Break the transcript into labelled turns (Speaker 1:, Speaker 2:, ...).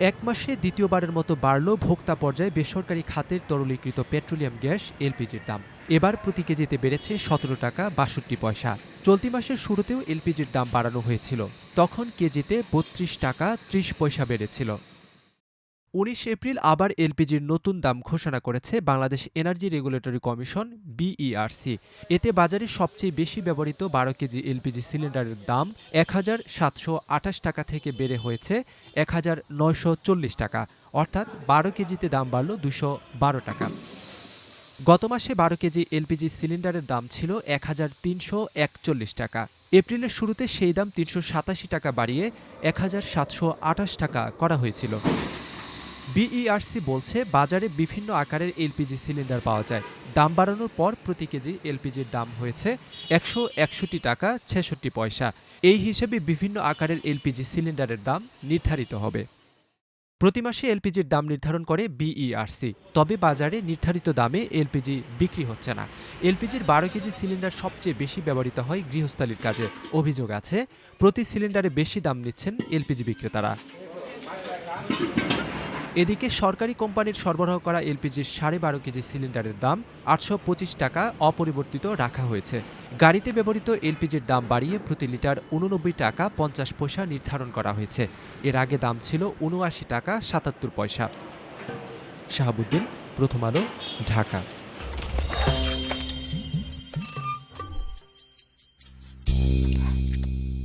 Speaker 1: এক মাসে দ্বিতীয়বারের মতো বাড়ল ভোক্তা পর্যায়ে বেসরকারি খাতের তরলীকৃত পেট্রোলিয়াম গ্যাস এলপিজির দাম। এবার প্রতি কেজিতে বেড়েছে ১৭ টাকা ৬২ পয়সা। চলতি মাসের শুরুতেও এলপিজির দাম বাড়ানো হয়েছিল। তখন কেজিতে ৩২ টাকা ৩০ পয়সা বেড়েছিল। ১৯ এপ্রিল আবার এলপিজির নতুন দাম ঘোষণা করেছে Bangladesh energy regulatory commission BERC. এতে বাজারে সবচেয়ে বেশি ব্যবহৃত ১২ কেজি এলপিজি সিলিন্ডারের দাম ১,৭২৮ টাকা থেকে বেড়ে হয়েছে ১,৯৪০ টাকা, অর্থাৎ ১২ কেজিতে দাম বাড়ল ২১২ টাকা। গত মাসে ১২ কেজি এলপিজি সিলিন্ডারের দাম ছিল ১,৩৪১ টাকা। এপ্রিলের শুরুতে সেই দাম ৩৮৭ টাকা বাড়িয়ে ১,৭২৮ টাকা করা হয়েছিল। বিইআরসি বলছে, বাজারে বিভিন্ন আকারের এলপিজি সিলিন্ডার পাওয়া যায়। দাম বাড়ানোর পর প্রতি কেজি এলপিজির দাম হয়েছে ১৬১ টাকা ৬৬ পয়সা। এই হিসেবে বিভিন্ন আকারের এলপিজি সিলিন্ডারের দাম নির্ধারিত হবে। প্রতি মাসে এলপিজির দাম নির্ধারণ করে বিইআরসি। তবে বাজারে নির্ধারিত দামে এলপিজি বিক্রি হচ্ছে না। এলপিজির ১২ কেজি সিলিন্ডার সবচেয়ে বেশি ব্যবহৃত হয় গৃহস্থালির কাজে। অভিযোগ আছে, প্রতি সিলিন্ডারে বেশি দাম নিচ্ছেন এলপিজি বিক্রেতারা। এদিকে সরকারি কোম্পানির সরবরাহ করা এলপিজির ১২.৫ কেজি সিলিন্ডারের দাম ৮২৫ টাকা অপরিবর্তিত রাখা হয়েছে। গাড়িতে ব্যবহৃত এলপিজির দাম বাড়িয়ে প্রতি লিটার ৮৯ টাকা ৫০ পয়সা নির্ধারণ করা হয়েছে। এর আগে দাম ছিল ৭৯ টাকা ৭৭ পয়সা। শাহাবুদ্দিন, প্রথম আলো, ঢাকা।